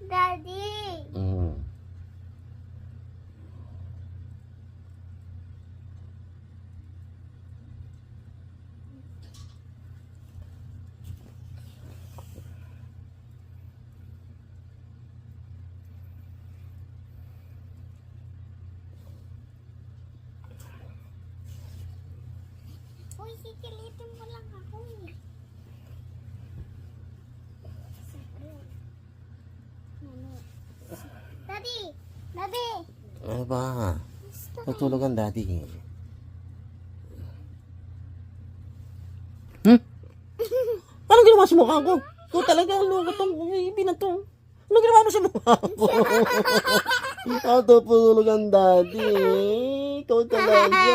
Daddy. Uy, sikilitin mo lang ako eh. Daddy! Daddy! Ano ba? Natulog ang daddy. Anong ginawa sa mukha ko? Ikaw talaga, lugat ang binatong. Anong ginawa mo sa mukha ko? Natulog ang daddy. Ikaw talaga.